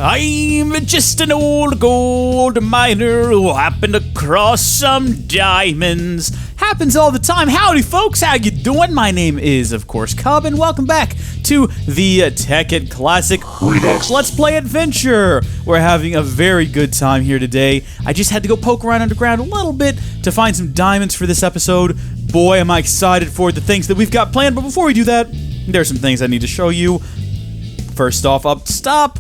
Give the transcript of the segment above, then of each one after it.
I'm just an old gold miner who happened across some diamonds. Happens all the time. Howdy, folks. How you doing? My name is, of course, Cub, and welcome back to the Tekkit Classic Redux Let's Play Adventure. We're having a very good time here today. I just had to go poke around underground a little bit to find some diamonds for this episode. Boy, am I excited for the things that we've got planned. But before we do that, there's some things I need to show you. First off, up top,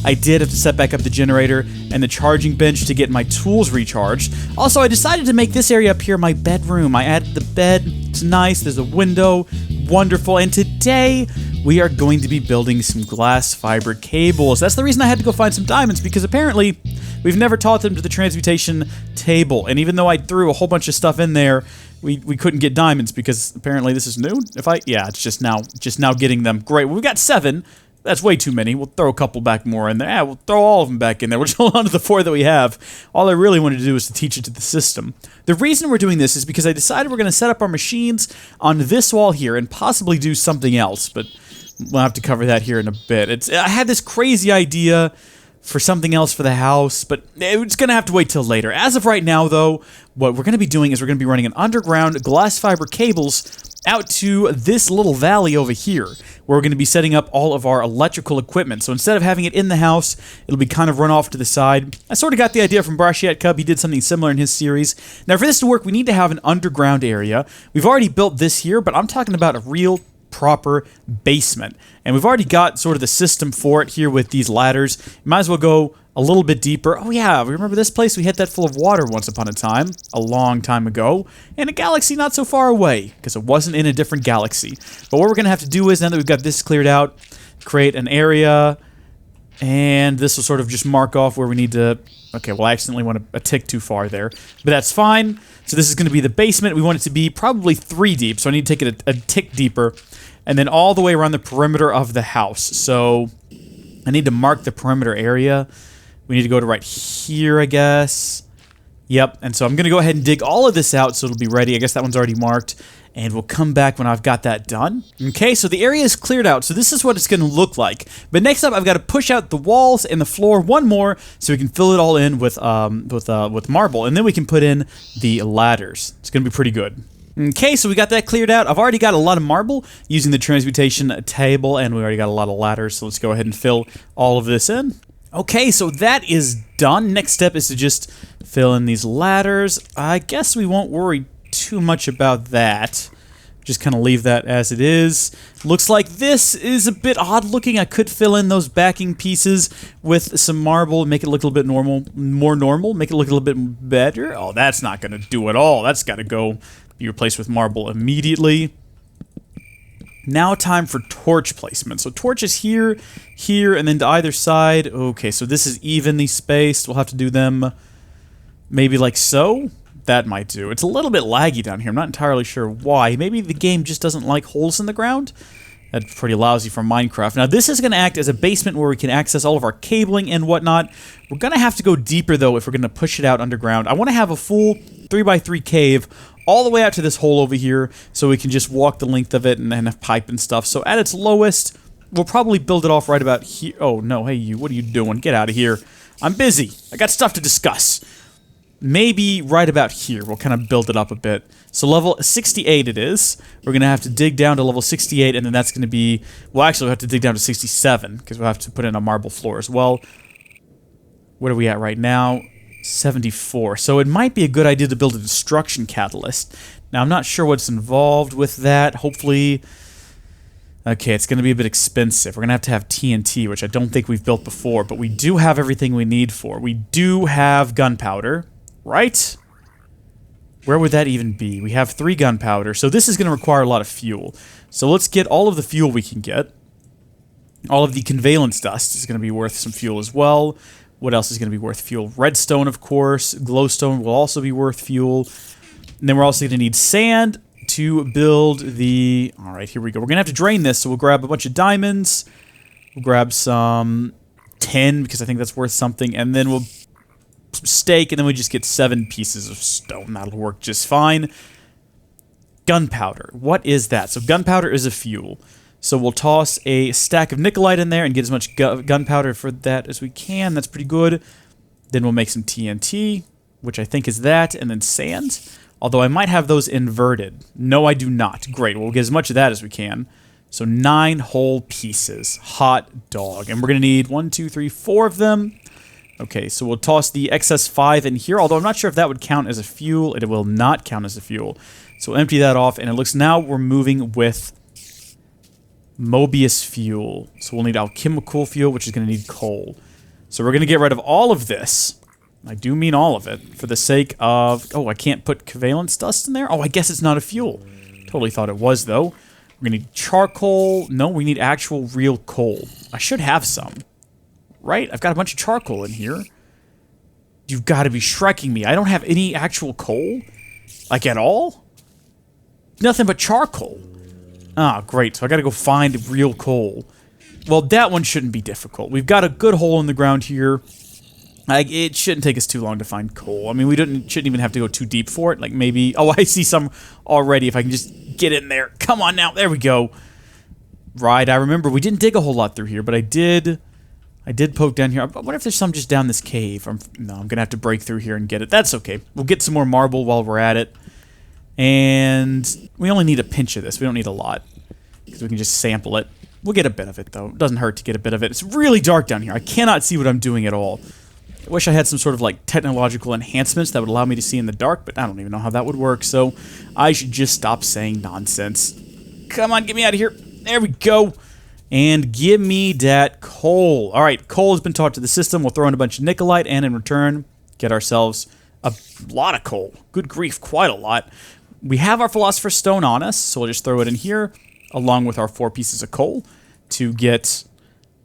I did have to set back up the generator and the charging bench to get my tools recharged. Also, I decided to make this area up here my bedroom. I added the bed. It's nice. There's a window. Wonderful. And today, we are going to be building some glass fiber cables. That's the reason I had to go find some diamonds, because apparently, we've never taught them to the transmutation table. And even though I threw a whole bunch of stuff in there, we couldn't get diamonds because apparently this is new. Yeah, it's just now getting them. Great. Well, we've got 7. That's way too many. We'll throw a couple back more in there. Yeah, we'll throw all of them back in there. We'll just hold on to the 4 that we have. All I really wanted to do is to teach it to the system. The reason we're doing this is because I decided we're going to set up our machines on this wall here and possibly do something else, but we'll have to cover that here in a bit. I had this crazy idea for something else for the house, but it's going to have to wait till later. As of right now, though, what we're going to be doing is we're going to be running an underground glass fiber cables out to this little valley over here, where we're going to be setting up all of our electrical equipment. So instead of having it in the house, it'll be kind of run off to the side. I sort of got the idea from Brashiat Cub. He did something similar in his series. Now, for this to work, we need to have an underground area. We've already built this here, but I'm talking about a real proper basement. And we've already got sort of the system for it here with these ladders. Might as well go a little bit deeper. Oh yeah, remember this place? We hit that full of water once upon a time, a long time ago, in a galaxy not so far away, because it wasn't in a different galaxy. But what we're going to have to do is, now that we've got this cleared out, create an area, and this will sort of just mark off where we need to... Okay, well, I accidentally went a tick too far there, but that's fine. So this is going to be the basement. We want it to be probably 3 deep, so I need to take it a tick deeper, and then all the way around the perimeter of the house. So I need to mark the perimeter area. We need to go to right here, I guess. Yep, and so I'm going to go ahead and dig all of this out so it'll be ready. I guess that one's already marked, and we'll come back when I've got that done. Okay, so the area is cleared out, so this is what it's going to look like. But next up, I've got to push out the walls and the floor one more so we can fill it all in with marble, and then we can put in the ladders. It's going to be pretty good. Okay, so we got that cleared out. I've already got a lot of marble using the transmutation table, and we already got a lot of ladders, so let's go ahead and fill all of this in. Okay, so that is done. Next step is to just fill in these ladders. I guess we won't worry too much about that. Just kind of leave that as it is. Looks like this is a bit odd looking. I could fill in those backing pieces with some marble, make it look a little bit more normal, make it look a little bit better. Oh, that's not going to do it all. That's got to go be replaced with marble immediately. Now time for torch placement. So torches here, here, and then to either side. Okay, so this is evenly spaced. We'll have to do them maybe like so. That might do. It's a little bit laggy down here. I'm not entirely sure why. Maybe the game just doesn't like holes in the ground. That's pretty lousy for Minecraft. Now, this is going to act as a basement where we can access all of our cabling and whatnot. We're going to have to go deeper, though, if we're going to push it out underground. I want to have a full 3x3 cave all the way out to this hole over here so we can just walk the length of it and then have pipe and stuff. So at its lowest, we'll probably build it off right about here. Oh, no. Hey, you. What are you doing? Get out of here. I'm busy. I got stuff to discuss. Maybe right about here. We'll kind of build it up a bit. So level 68 it is. We're going to have to dig down to level 68, and then that's going to be... Well, actually, we'll have to dig down to 67, because we'll have to put in a marble floor as well. What are we at right now? 74. So it might be a good idea to build a destruction catalyst. Now, I'm not sure what's involved with that. Hopefully... Okay, it's going to be a bit expensive. We're going to have TNT, which I don't think we've built before, but we do have everything we need for. We do have gunpowder. Right? Where would that even be? We have 3 gunpowder, so this is going to require a lot of fuel. So let's get all of the fuel we can get. All of the convalence dust is going to be worth some fuel as well. What else is going to be worth fuel? Redstone, of course. Glowstone will also be worth fuel. And then we're also going to need sand to build the... Alright, here we go. We're going to have to drain this, so we'll grab a bunch of diamonds. We'll grab some tin, because I think that's worth something. And then we'll... some steak, and then we just get 7 pieces of stone. That'll work just fine. Gunpowder. What is that? So gunpowder is a fuel. So we'll toss a stack of Nikolite in there and get as much gunpowder for that as we can. That's pretty good. Then we'll make some TNT, which I think is that, and then sand. Although I might have those inverted. No, I do not. Great, we'll get as much of that as we can. So 9 whole pieces. Hot dog. And we're going to need 1, 2, 3, 4 of them. Okay, so we'll toss the excess 5 in here, although I'm not sure if that would count as a fuel. It will not count as a fuel. So we'll empty that off, and it looks now we're moving with Mobius fuel. So we'll need alchemical fuel, which is going to need coal. So we're going to get rid of all of this. I do mean all of it, for the sake of... Oh, I can't put covalence dust in there? Oh, I guess it's not a fuel. Totally thought it was, though. We're going to need charcoal. No, we need actual real coal. I should have some. Right? I've got a bunch of charcoal in here. You've got to be shrekking me. I don't have any actual coal? Like, at all? Nothing but charcoal. Ah, great. So I got to go find real coal. Well, that one shouldn't be difficult. We've got a good hole in the ground here. It shouldn't take us too long to find coal. I mean, we shouldn't even have to go too deep for it. Like, maybe... Oh, I see some already. If I can just get in there. Come on now. There we go. Right, I remember we didn't dig a whole lot through here, but I did poke down here. I wonder if there's some just down this cave. No, I'm going to have to break through here and get it. That's okay. We'll get some more marble while we're at it. And we only need a pinch of this. We don't need a lot. Because we can just sample it. We'll get a bit of it, though. It doesn't hurt to get a bit of it. It's really dark down here. I cannot see what I'm doing at all. I wish I had some sort of, like, technological enhancements that would allow me to see in the dark, but I don't even know how that would work, so I should just stop saying nonsense. Come on, get me out of here. There we go. And give me that coal. All right, coal has been taught to the system. We'll throw in a bunch of Nikolite, and in return, get ourselves a lot of coal. Good grief, quite a lot. We have our Philosopher's Stone on us, so we'll just throw it in here, along with our 4 pieces of coal, to get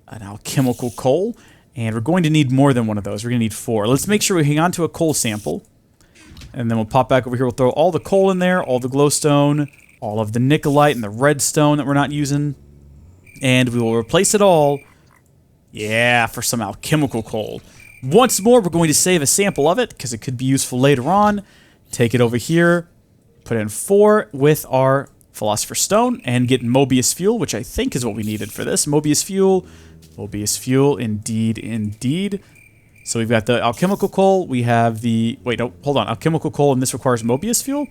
an alchemical coal. And we're going to need more than one of those. We're going to need 4. Let's make sure we hang on to a coal sample. And then we'll pop back over here. We'll throw all the coal in there, all the glowstone, all of the Nikolite and the redstone that we're not using. And we will replace it all, yeah, for some alchemical coal. Once more, we're going to save a sample of it, because it could be useful later on. Take it over here, put in 4 with our Philosopher's Stone, and get Mobius fuel, which I think is what we needed for this. Mobius fuel, indeed, indeed. So we've got the alchemical coal, we have the... Wait, no, hold on. Alchemical coal, and this requires Mobius fuel?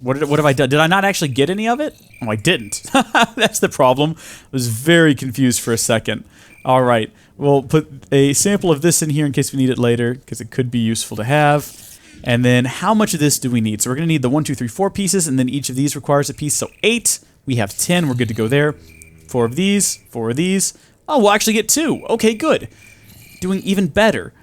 What have I done? Did I not actually get any of it? Oh, I didn't. That's the problem. I was very confused for a second. All right. We'll put a sample of this in here in case we need it later, because it could be useful to have. And then how much of this do we need? So we're going to need the 1, 2, 3, 4 pieces, and then each of these requires a piece. So 8. We have 10. We're good to go there. 4 of these. 4 of these. Oh, we'll actually get 2. Okay, good. Doing even better.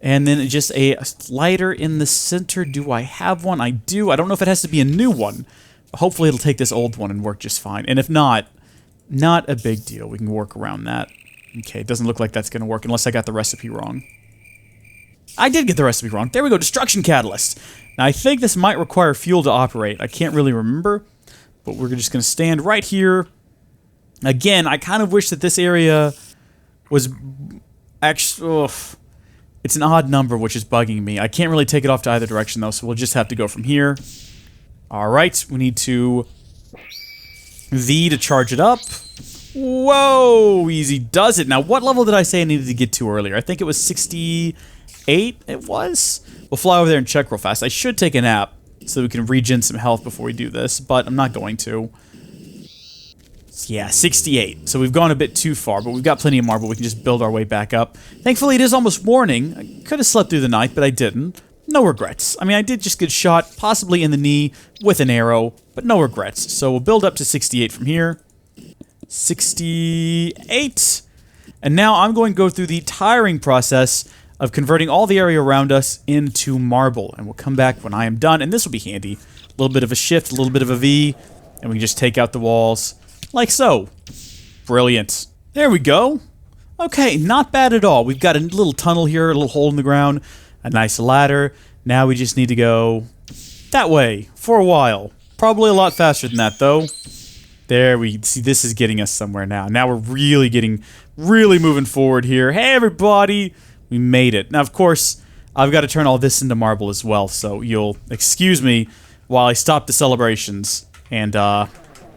And then just a lighter in the center. Do I have one? I do. I don't know if it has to be a new one. Hopefully it'll take this old one and work just fine. And if not, not a big deal. We can work around that. Okay, it doesn't look like that's going to work unless I got the recipe wrong. I did get the recipe wrong. There we go, destruction catalyst. Now, I think this might require fuel to operate. I can't really remember, but we're just going to stand right here. Again, I kind of wish that this area was actually... It's an odd number, which is bugging me. I can't really take it off to either direction, though, so we'll just have to go from here. All right, we need to... V to charge it up. Whoa, easy does it. Now, what level did I say I needed to get to earlier? I think it was 68, it was? We'll fly over there and check real fast. I should take a nap so we can regen some health before we do this, but I'm not going to. Yeah, 68. So we've gone a bit too far, but we've got plenty of marble. We can just build our way back up. Thankfully, it is almost morning. I could have slept through the night, but I didn't. No regrets. I mean, I did just get shot, possibly in the knee with an arrow, but no regrets. So we'll build up to 68 from here. 68. And now I'm going to go through the tiring process of converting all the area around us into marble. And we'll come back when I am done, and this will be handy. A little bit of a shift, a little bit of a V, and we can just take out the walls. Like so. Brilliant. There we go. Okay, not bad at all. We've got a little tunnel here, a little hole in the ground, a nice ladder. Now we just need to go that way for a while. Probably a lot faster than that, though. There we see, this is getting us somewhere now. Now we're really moving forward here. Hey, everybody. We made it. Now, of course, I've got to turn all this into marble as well, so you'll excuse me while I stop the celebrations and,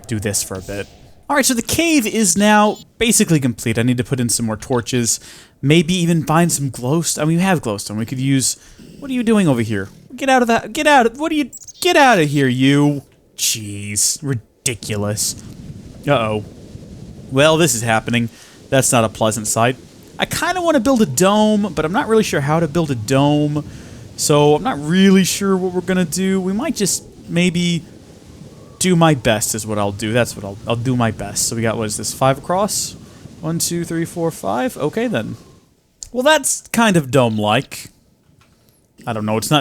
do this for a bit. All right, so the cave is now basically complete. I need to put in some more torches. Maybe even find some glowstone. I mean, we have glowstone. We could use... What are you doing over here? Get out of that. Get out. What are you... Get out of here, you. Jeez. Ridiculous. Uh-oh. Well, this is happening. That's not a pleasant sight. I kind of want to build a dome, but I'm not really sure how to build a dome. So I'm not really sure what we're going to do. We might just maybe do my best is what I'll do. That's what I'll do my best. So we got, what is this, 5 across? 1, 2, 3, 4, 5? Okay, then. Well, that's kind of dome-like. I don't know. It's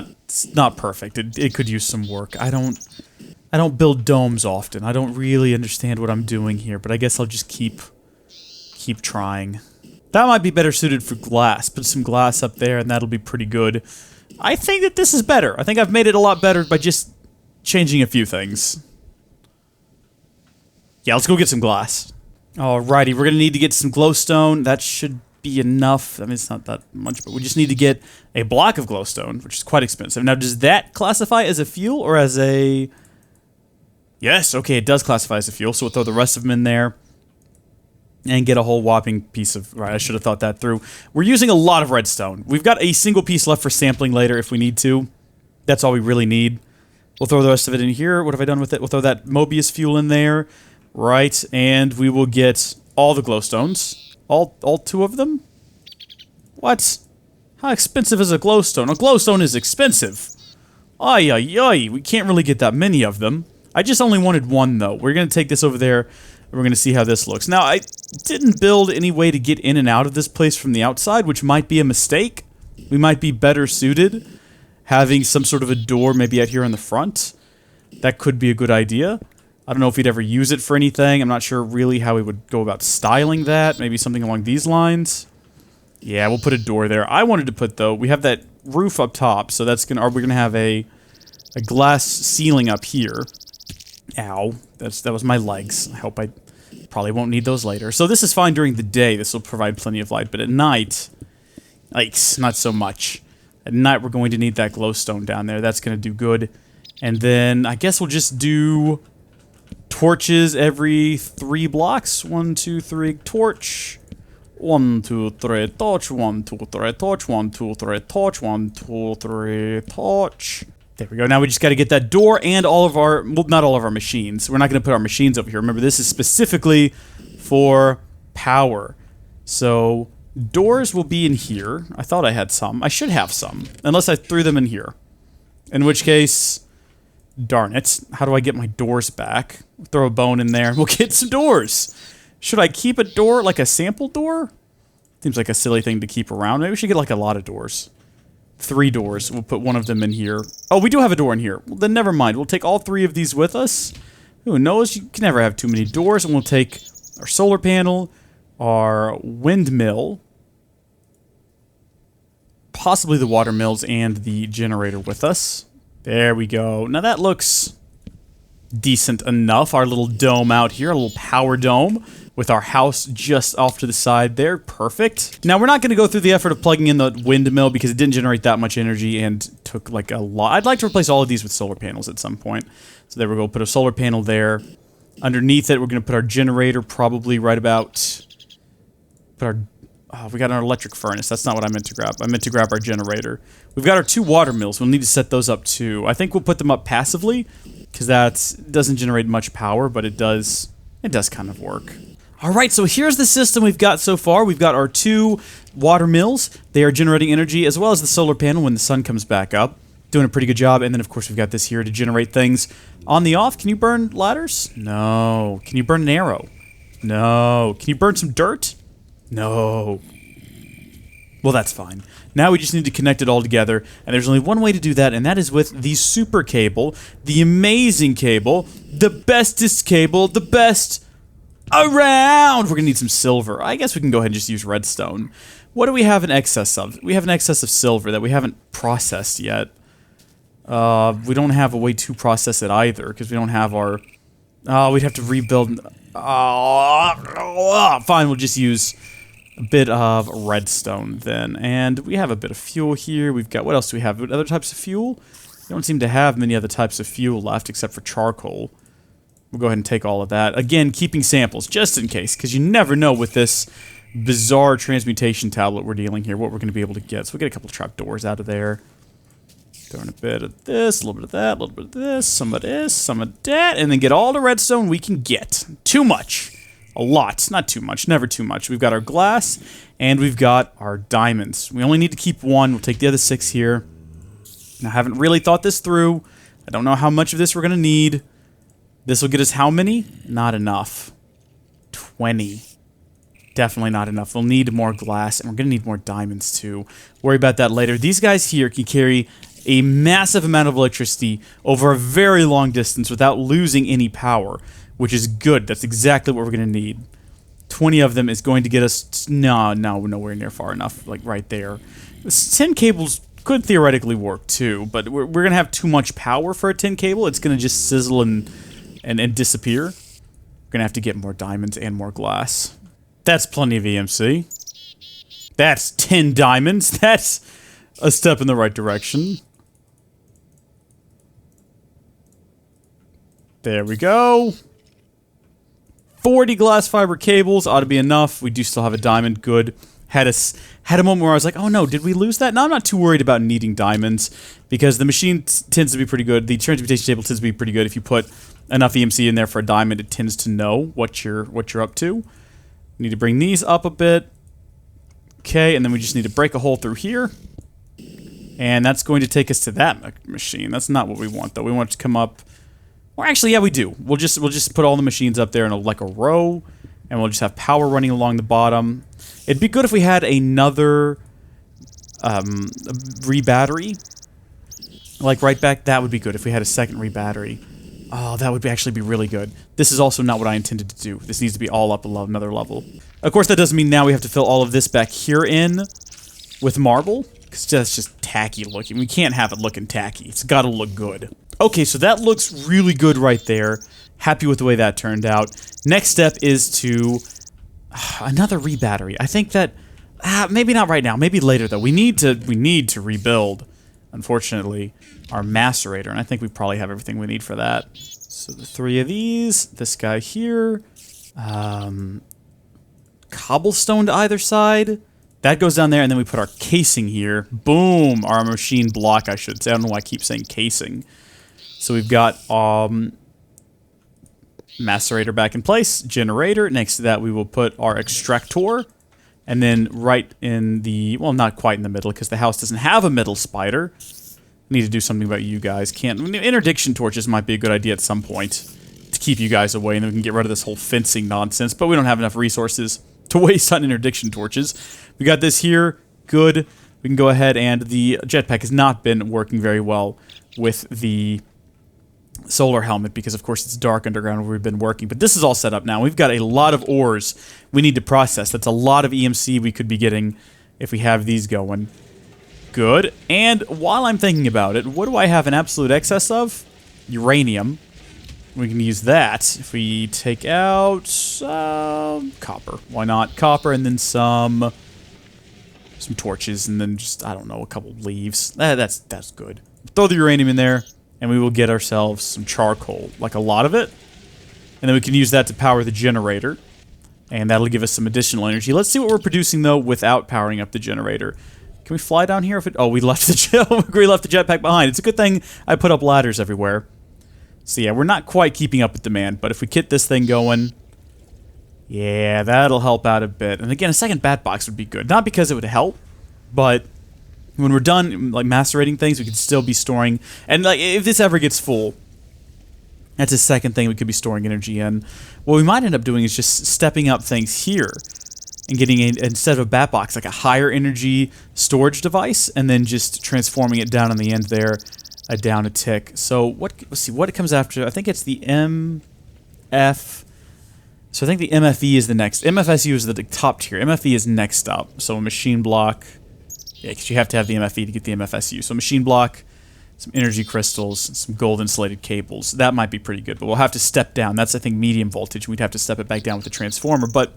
not perfect. It could use some work. I don't build domes often. I don't really understand what I'm doing here, but I guess I'll just keep trying. That might be better suited for glass. Put some glass up there, and that'll be pretty good. I think that this is better. I think I've made it a lot better by just changing a few things. Yeah, let's go get some glass. Alrighty, we're gonna need to get some glowstone. That should be enough. I mean, it's not that much, but we just need to get a block of glowstone, which is quite expensive. Now, does that classify as a fuel or as a... Yes, okay, it does classify as a fuel, so we'll throw the rest of them in there. And get a whole whopping piece of... Right, I should have thought that through. We're using a lot of redstone. We've got a single piece left for sampling later if we need to. That's all we really need. We'll throw the rest of it in here. What have I done with it? We'll throw that Mobius fuel in there. Right, and we will get all the glowstones. All 2 of them? What? How expensive is a glowstone? A glowstone is expensive. Ay, ay, ay. We can't really get that many of them. I just only wanted 1, though. We're going to take this over there. We're going to see how this looks. Now, I didn't build any way to get in and out of this place from the outside, which might be a mistake. We might be better suited having some sort of a door maybe out here in the front. That could be a good idea. I don't know if we'd ever use it for anything. I'm not sure really how we would go about styling that. Maybe something along these lines. Yeah, we'll put a door there. I wanted to put, though, we have that roof up top, so that's gonna... Are we gonna have a glass ceiling up here? Ow. That was my legs. I hope I probably won't need those later. So this is fine during the day. This will provide plenty of light. But at night, yikes, not so much. At night, we're going to need that glowstone down there. That's going to do good. And then I guess we'll just do torches every 3 blocks. 1, 2, 3, torch. 1, 2, 3, torch. 1, 2, 3, torch. 1, 2, 3, torch. 1, 2, 3, torch. There we go. Now we just got to get that door and all of our... Well, not all of our machines. We're not going to put our machines over here. Remember, this is specifically for power. So, doors will be in here. I thought I had some. I should have some. Unless I threw them in here. In which case... Darn it. How do I get my doors back? Throw a bone in there and we'll get some doors. Should I keep a door like a sample door? Seems like a silly thing to keep around. Maybe we should get like a lot of doors. 3 doors. We'll put 1 of them in here. Oh, we do have a door in here. Well, then never mind. We'll take all 3 of these with us. Who knows? You can never have too many doors. And we'll take our solar panel, our windmill, possibly the water mills, and the generator with us. There we go. Now that looks decent enough. Our little dome out here, a little power dome with our house just off to the side there. Perfect. Now we're not going to go through the effort of plugging in the windmill because it didn't generate that much energy and took like a lot. I'd like to replace all of these with solar panels at some point. So there we go. Put a solar panel there. Underneath it, we're going to put our generator probably right about... Put our... Oh, we got an electric furnace. That's not what I meant to grab. I meant to grab our generator. We've got our 2 water mills. We'll need to set those up too. I think we'll put them up passively because that doesn't generate much power, but it does kind of work. All right, so here's the system we've got so far. We've got our 2 water mills. They are generating energy as well as the solar panel when the sun comes back up. Doing a pretty good job. And then, of course, we've got this here to generate things on the off. Can you burn ladders? No. Can you burn an arrow? No. Can you burn some dirt? No. Well, that's fine. Now we just need to connect it all together, and there's only one way to do that, and that is with the super cable, the amazing cable, the bestest cable, the best around. We're gonna need some silver. I guess we can go ahead and just use redstone. What do we have in excess of? We have an excess of silver that we haven't processed yet. We don't have a way to process it either, because we don't have our... we'd have to rebuild... fine, we'll just use a bit of redstone then. And we have a bit of fuel here. We've got... What else do we have? Other types of fuel? We don't seem to have many other types of fuel left, except for charcoal. We'll go ahead and take all of that. Again, keeping samples, just in case, because you never know with this bizarre transmutation tablet we're dealing here, what we're going to be able to get. So we'll get a couple of trapdoors out of there. Throwing a bit of this, a little bit of that, a little bit of this, some of that, and then get all the redstone we can get. Too much. A lot. Not too much. Never too much. We've got our glass, and we've got our diamonds. We only need to keep one. We'll take the other 6 here. Now, I haven't really thought this through. I don't know how much of this we're going to need. This will get us how many? Not enough. 20. Definitely not enough. We'll need more glass, and we're going to need more diamonds, too. Worry about that later. These guys here can carry a massive amount of electricity over a very long distance without losing any power, which is good. That's exactly what we're going to need. 20 of them is going to get us... No, nowhere near far enough. Like, right there. 10 cables could theoretically work, too, but we're going to have too much power for a 10 cable. It's going to just sizzle and disappear. We're going to have to get more diamonds and more glass. That's plenty of EMC. That's 10 diamonds. That's a step in the right direction. There we go. 40 glass fiber cables ought to be enough. We do still have a diamond. Good. Had a moment where I was like, oh no, did we lose that? No, I'm not too worried about needing diamonds because the machine tends to be pretty good. The transmutation table tends to be pretty good. If you put enough EMC in there for a diamond, it tends to know what you're up to. Need to bring these up a bit. Okay, and then we just need to break a hole through here. And that's going to take us to that machine. That's not what we want, though. We want it to come up... Or actually, yeah, we do. We'll just put all the machines up there in like a row, and we'll just have power running along the bottom. It'd be good if we had another re-battery. Like right back, that would be good if we had a second re-battery. Oh, that would actually be really good. This is also not what I intended to do. This needs to be all up another level. Of course, that doesn't mean now we have to fill all of this back here in with marble, because that's just tacky looking. We can't have it looking tacky. It's got to look good. Okay, so that looks really good right there. Happy with the way that turned out. Next step is to... another re-battery. I think that... maybe not right now. Maybe later, though. We need to rebuild, unfortunately, our macerator. And I think we probably have everything we need for that. So the 3 of these. This guy here. Cobblestone to either side. That goes down there, and then we put our casing here. Boom! Our machine block, I should say. I don't know why I keep saying casing. So we've got macerator back in place, generator. Next to that, we will put our extractor. And then right in the... well, not quite in the middle, because the house doesn't have a middle spider. Need to do something about you guys. Interdiction torches might be a good idea at some point to keep you guys away, and then we can get rid of this whole fencing nonsense. But we don't have enough resources to waste on interdiction torches. We got this here. Good. We can go ahead, and the jetpack has not been working very well with the solar helmet because, of course, it's dark underground where we've been working. But this is all set up now. We've got a lot of ores we need to process. That's a lot of EMC we could be getting if we have these going. Good. And while I'm thinking about it, what do I have an absolute excess of? Uranium. We can use that if we take out copper. Why not? Copper and then some torches and then just, I don't know, a couple leaves. That's good. Throw the uranium in there and we will get ourselves some charcoal, like a lot of it. And then we can use that to power the generator. And that'll give us some additional energy. Let's see what we're producing, though, without powering up the generator. Can we fly down here? Oh, we left the jetpack behind. It's a good thing I put up ladders everywhere. So yeah, we're not quite keeping up with demand, but if we get this thing going, yeah, that'll help out a bit. And again, a second bat box would be good. Not because it would help, but when we're done, like, macerating things, we could still be storing. And like, if this ever gets full, that's a second thing we could be storing energy in. What we might end up doing is just stepping up things here and getting, instead of a bat box, like a higher energy storage device, and then just transforming it down on the end there, down a tick. So let's see what it comes after. I think it's the MF. So I think the MFE is the next. MFSU is the top tier. MFE is next up. So a machine block. Yeah, because you have to have the MFE to get the MFSU. So machine block, some energy crystals, some gold insulated cables. That might be pretty good, but we'll have to step down. That's, I think, medium voltage. We'd have to step it back down with the transformer, but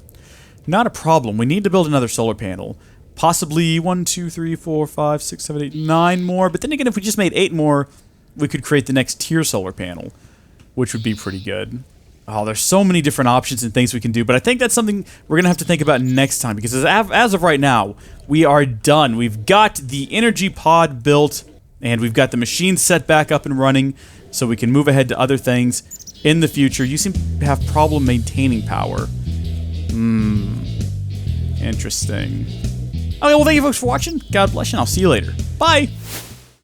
not a problem. We need to build another solar panel. Possibly 1, 2, 3, 4, 5, 6, 7, 8, 9 more. But then again, if we just made 8 more, we could create the next tier solar panel, which would be pretty good. Oh, there's so many different options and things we can do, but I think that's something we're gonna have to think about next time, because as of right now, we are done. We've got the energy pod built, and we've got the machine set back up and running, so we can move ahead to other things in the future. You seem to have problem maintaining power. Interesting. Okay, well, thank you folks for watching. God bless you, and I'll see you later. Bye!